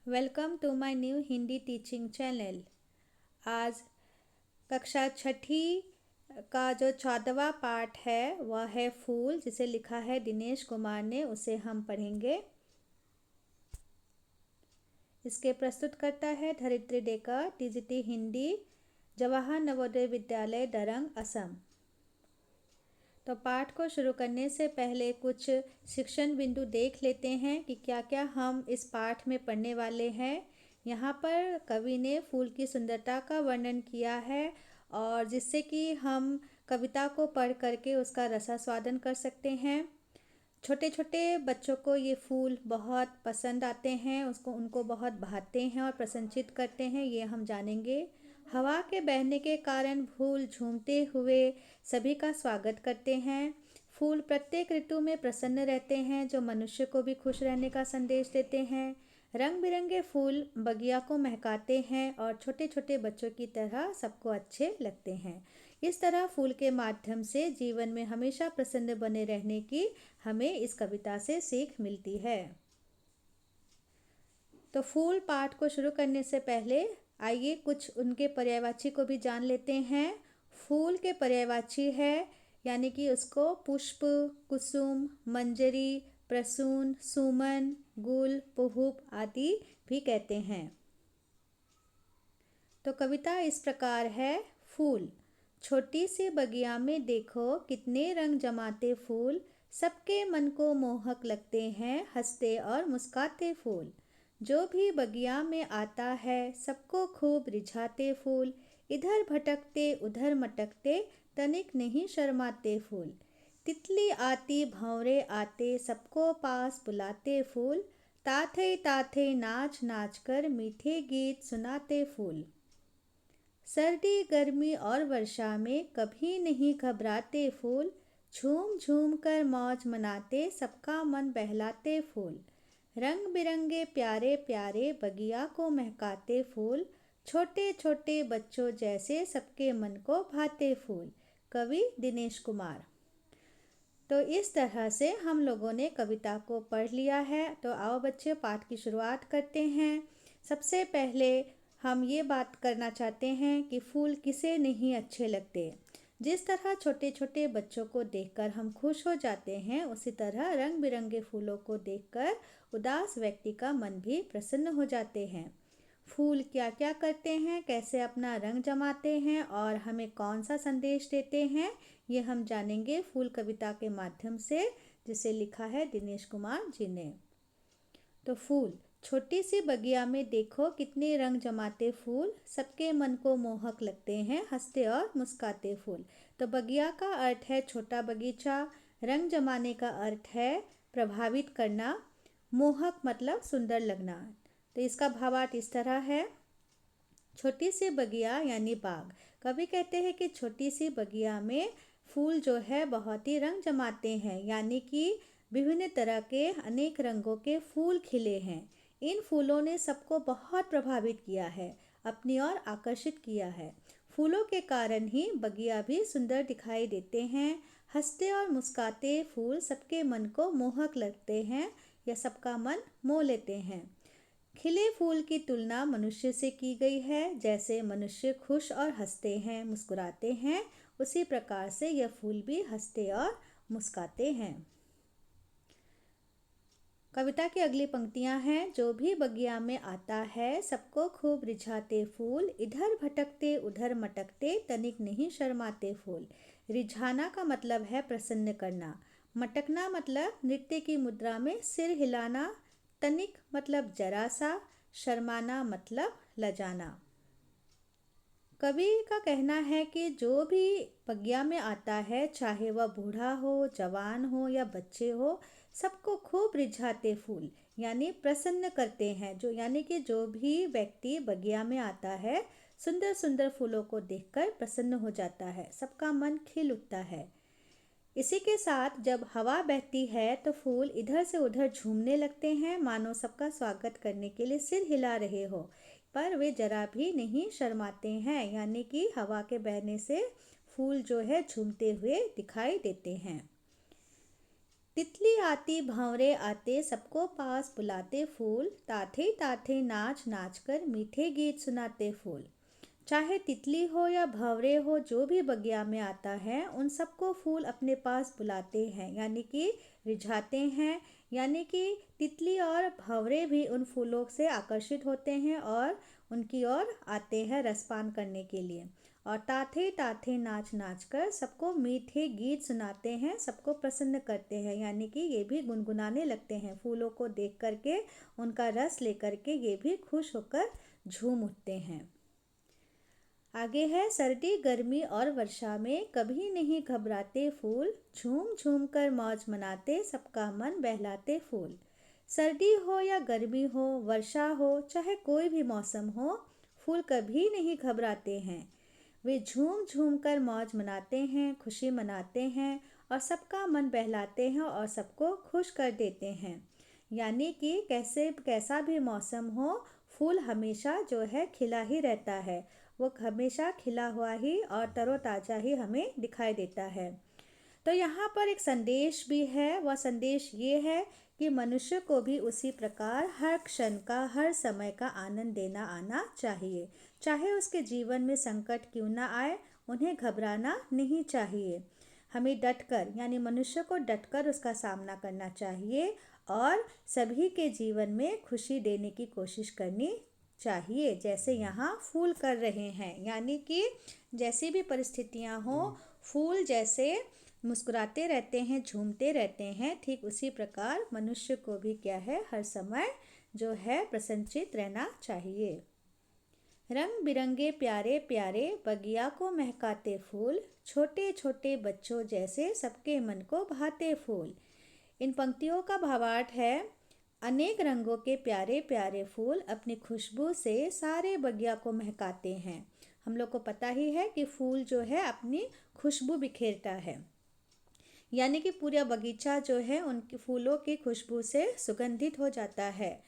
Welcome to my new Hindi teaching channel. आज कक्षा छठी का जो 14वां पाठ है वह है फूल, जिसे लिखा है दिनेश कुमार ने। उसे हम पढ़ेंगे। इसके प्रस्तुतकर्ता है धरित्री डेकर, टीजीटी हिंदी, जवाहर नवोदय विद्यालय दरंग, असम। तो पाठ को शुरू करने से पहले कुछ शिक्षण बिंदु देख लेते हैं कि क्या क्या हम इस पाठ में पढ़ने वाले हैं। यहाँ पर कवि ने फूल की सुंदरता का वर्णन किया है, और जिससे कि हम कविता को पढ़ करके उसका रसास्वादन कर सकते हैं। छोटे छोटे बच्चों को ये फूल बहुत पसंद आते हैं, उनको बहुत भाते हैं और प्रसन्नचित करते हैं, ये हम जानेंगे। हवा के बहने के कारण फूल झूमते हुए सभी का स्वागत करते हैं। फूल प्रत्येक ऋतु में प्रसन्न रहते हैं, जो मनुष्य को भी खुश रहने का संदेश देते हैं। रंग बिरंगे फूल बगिया को महकाते हैं और छोटे छोटे बच्चों की तरह सबको अच्छे लगते हैं। इस तरह फूल के माध्यम से जीवन में हमेशा प्रसन्न बने रहने की हमें इस कविता से सीख मिलती है। तो फूल पाठ को शुरू करने से पहले आइए कुछ उनके पर्यायवाची को भी जान लेते हैं। फूल के पर्यायवाची है, यानी कि उसको पुष्प, कुसुम, मंजरी, प्रसून, सुमन, गुल, पुहुप आदि भी कहते हैं। तो कविता इस प्रकार है। फूल। छोटी सी बगिया में देखो कितने रंग जमाते फूल, सबके मन को मोहक लगते हैं हंसते और मुस्काते फूल। जो भी बगिया में आता है सबको खूब रिझाते फूल, इधर भटकते उधर मटकते तनिक नहीं शर्माते फूल। तितली आती भंवरे आते सबको पास बुलाते फूल, ताथे ताथे नाच नाच कर मीठे गीत सुनाते फूल। सर्दी गर्मी और वर्षा में कभी नहीं घबराते फूल, झूम झूम कर मौज मनाते सबका मन बहलाते फूल। रंग बिरंगे प्यारे प्यारे बगिया को महकाते फूल, छोटे छोटे बच्चों जैसे सबके मन को भाते फूल। कवि दिनेश कुमार। तो इस तरह से हम लोगों ने कविता को पढ़ लिया है। तो आओ बच्चे, पाठ की शुरुआत करते हैं। सबसे पहले हम ये बात करना चाहते हैं कि फूल किसे नहीं अच्छे लगते। जिस तरह छोटे छोटे बच्चों को देखकर हम खुश हो जाते हैं, उसी तरह रंग बिरंगे फूलों को देखकर उदास व्यक्ति का मन भी प्रसन्न हो जाते हैं। फूल क्या क्या करते हैं, कैसे अपना रंग जमाते हैं और हमें कौन सा संदेश देते हैं, ये हम जानेंगे फूल कविता के माध्यम से, जिसे लिखा है दिनेश कुमार जी ने। तो फूल। छोटी सी बगिया में देखो कितने रंग जमाते फूल, सबके मन को मोहक लगते हैं हंसते और मुस्काते फूल। तो बगिया का अर्थ है छोटा बगीचा, रंग जमाने का अर्थ है प्रभावित करना, मोहक मतलब सुंदर लगना। तो इसका भावार्थ इस तरह है। छोटी सी बगिया यानी बाग। कवि कहते हैं कि छोटी सी बगिया में फूल जो है बहुत ही रंग जमाते हैं, यानी कि विभिन्न तरह के अनेक रंगों के फूल खिले हैं। इन फूलों ने सबको बहुत प्रभावित किया है, अपनी ओर आकर्षित किया है। फूलों के कारण ही बगिया भी सुंदर दिखाई देते हैं। हंसते और मुस्काते फूल सबके मन को मोहक लगते हैं या सबका मन मोह लेते हैं। खिले फूल की तुलना मनुष्य से की गई है। जैसे मनुष्य खुश और हंसते हैं, मुस्कुराते हैं, उसी प्रकार से यह फूल भी हंसते और मुस्काते हैं। कविता की अगली पंक्तियां हैं। जो भी बगिया में आता है सबको खूब रिझाते फूल, इधर भटकते उधर मटकते तनिक नहीं शर्माते फूल। रिझाना का मतलब है प्रसन्न करना। मटकना मतलब नृत्य की मुद्रा में सिर हिलाना। तनिक मतलब जरा सा। शर्माना मतलब लजाना। कवि का कहना है कि जो भी बगिया में आता है, चाहे वह बूढ़ा हो, जवान हो या बच्चे हो, सबको खूब रिझाते फूल यानी प्रसन्न करते हैं। जो यानी कि जो भी व्यक्ति बगिया में आता है, सुंदर सुंदर फूलों को देखकर प्रसन्न हो जाता है, सबका मन खिल उठता है। इसी के साथ जब हवा बहती है तो फूल इधर से उधर झूमने लगते हैं, मानो सबका स्वागत करने के लिए सिर हिला रहे हो, पर वे जरा भी नहीं शर्माते हैं, यानी कि हवा के बहने से फूल जो है झूमते हुए दिखाई देते हैं। तितली आती भंवरे आते सबको पास बुलाते फूल, ताथे ताथे नाच नाच कर मीठे गीत सुनाते फूल। चाहे तितली हो या भंवरे हो, जो भी बगिया में आता है उन सबको फूल अपने पास बुलाते हैं, यानी कि रिझाते हैं। यानी कि तितली और भंवरे भी उन फूलों से आकर्षित होते हैं और उनकी ओर आते हैं रसपान करने के लिए। और ताथे ताथे नाच नाच कर सबको मीठे गीत सुनाते हैं, सबको प्रसन्न करते हैं। यानी कि ये भी गुनगुनाने लगते हैं फूलों को देख करके, उनका रस लेकर के ये भी खुश होकर झूम उठते हैं। आगे है, सर्दी गर्मी और वर्षा में कभी नहीं घबराते फूल, झूम झूम कर मौज मनाते सबका मन बहलाते फूल। सर्दी हो या गर्मी हो, वर्षा हो, चाहे कोई भी मौसम हो, फूल कभी नहीं घबराते हैं। वे झूम झूम कर मौज मनाते हैं, खुशी मनाते हैं और सबका मन बहलाते हैं और सबको खुश कर देते हैं। यानी कि कैसा भी मौसम हो, फूल हमेशा जो है खिला ही रहता है। वो हमेशा खिला हुआ ही और तरोताज़ा ही हमें दिखाई देता है। तो यहाँ पर एक संदेश भी है। वह संदेश ये है कि मनुष्य को भी उसी प्रकार हर क्षण का, हर समय का आनंद देना आना चाहिए। चाहे उसके जीवन में संकट क्यों ना आए, उन्हें घबराना नहीं चाहिए। हमें डटकर, यानी मनुष्य को डटकर उसका सामना करना चाहिए और सभी के जीवन में खुशी देने की कोशिश करनी चाहिए, जैसे यहाँ फूल कर रहे हैं। यानी कि जैसी भी परिस्थितियाँ हों, फूल जैसे मुस्कुराते रहते हैं, झूमते रहते हैं, ठीक उसी प्रकार मनुष्य को भी क्या है, हर समय जो है प्रसन्नचित्त रहना चाहिए। रंग बिरंगे प्यारे प्यारे बगिया को महकाते फूल, छोटे छोटे बच्चों जैसे सबके मन को भाते फूल। इन पंक्तियों का भावार्थ है, अनेक रंगों के प्यारे प्यारे फूल अपनी खुशबू से सारे बगिया को महकाते हैं। हम लोग को पता ही है कि फूल जो है अपनी खुशबू बिखेरता है, यानी कि पूरा बगीचा जो है उनकी फूलों की खुशबू से सुगंधित हो जाता है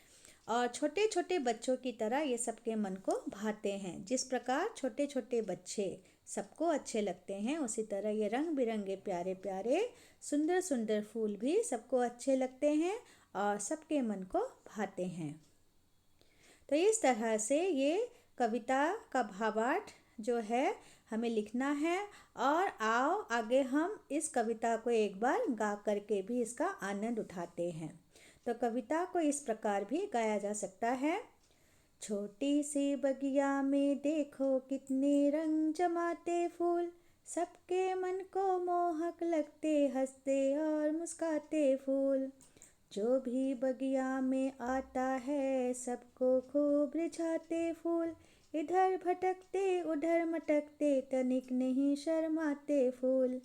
और छोटे छोटे बच्चों की तरह ये सबके मन को भाते हैं। जिस प्रकार छोटे छोटे बच्चे सबको अच्छे लगते हैं, उसी तरह ये रंग बिरंगे प्यारे प्यारे सुंदर सुंदर फूल भी सबको अच्छे लगते हैं और सबके मन को भाते हैं। तो इस तरह से ये कविता का भावार्थ जो है हमें लिखना है। और आओ आगे हम इस कविता को एक बार गा करके भी इसका आनंद उठाते हैं। तो कविता को इस प्रकार भी गाया जा सकता है। छोटी सी बगिया में देखो कितने रंग जमाते फूल, सबके मन को मोहक लगते हंसते और मुस्काते फूल। जो भी बगिया में आता है सबको खूब रिझाते फूल, इधर भटकते उधर मटकते तनिक नहीं शर्माते फूल।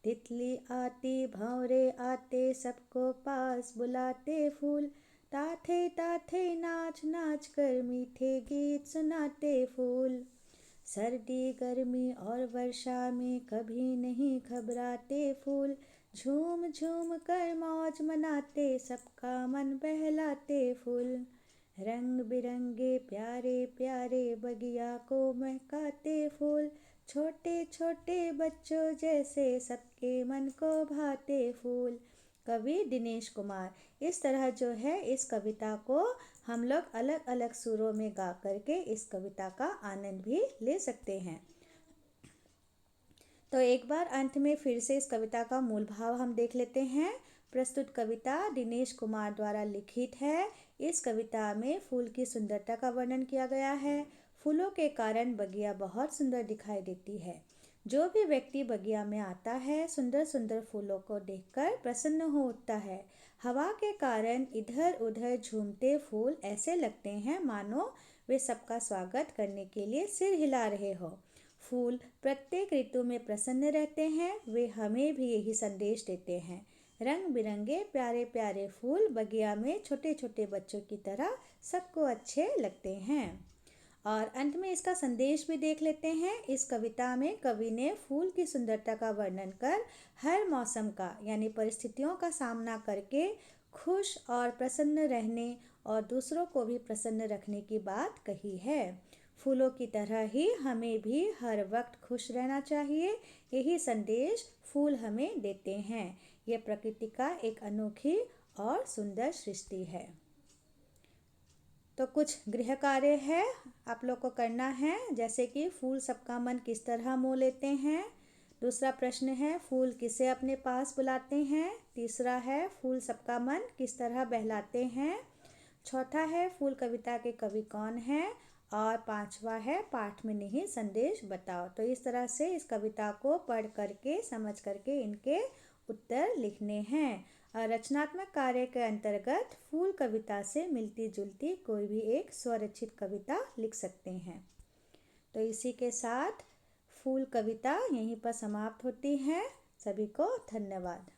तितली आती भंवरे आते सबको पास बुलाते फूल, ताथे ताथे नाच नाच कर मीठे गीत सुनाते फूल। सर्दी गर्मी और वर्षा में कभी नहीं घबराते फूल, झूम झूम कर मौज मनाते सबका मन बहलाते फूल। रंग बिरंगे प्यारे प्यारे बगिया को महकाते फूल, छोटे छोटे बच्चों जैसे सबके मन को भाते फूल। कवि दिनेश कुमार। इस तरह जो है इस कविता को हम लोग अलग अलग सुरों में गा करके इस कविता का आनंद भी ले सकते हैं। तो एक बार अंत में फिर से इस कविता का मूल भाव हम देख लेते हैं। प्रस्तुत कविता दिनेश कुमार द्वारा लिखित है। इस कविता में फूल की सुंदरता का वर्णन किया गया है। फूलों के कारण बगिया बहुत सुंदर दिखाई देती है। जो भी व्यक्ति बगिया में आता है, सुंदर सुंदर फूलों को देखकर प्रसन्न हो उठता है। हवा के कारण इधर उधर झूमते फूल ऐसे लगते हैं मानो वे सबका स्वागत करने के लिए सिर हिला रहे हो। फूल प्रत्येक ऋतु में प्रसन्न रहते हैं, वे हमें भी यही संदेश देते हैं। रंग बिरंगे प्यारे प्यारे फूल बगिया में छोटे छोटे बच्चों की तरह सबको अच्छे लगते हैं। और अंत में इसका संदेश भी देख लेते हैं। इस कविता में कवि ने फूल की सुंदरता का वर्णन कर हर मौसम का, यानी परिस्थितियों का सामना करके खुश और प्रसन्न रहने और दूसरों को भी प्रसन्न रखने की बात कही है। फूलों की तरह ही हमें भी हर वक्त खुश रहना चाहिए, यही संदेश फूल हमें देते हैं। ये प्रकृति का एक अनोखी और सुंदर सृष्टि है। तो कुछ गृह कार्य है आप लोग को करना है, जैसे कि फूल सबका मन किस तरह मोह लेते हैं। दूसरा प्रश्न है फूल किसे अपने पास बुलाते हैं। तीसरा है फूल सबका मन किस तरह बहलाते हैं। चौथा है फूल कविता के कवि कौन हैं। और पांचवा है पाठ में निहित संदेश बताओ। तो इस तरह से इस कविता को पढ़ करके समझ करके इनके उत्तर लिखने हैं। रचनात्मक कार्य के अंतर्गत फूल कविता से मिलती जुलती कोई भी एक स्वरचित कविता लिख सकते हैं। तो इसी के साथ फूल कविता यहीं पर समाप्त होती है। सभी को धन्यवाद।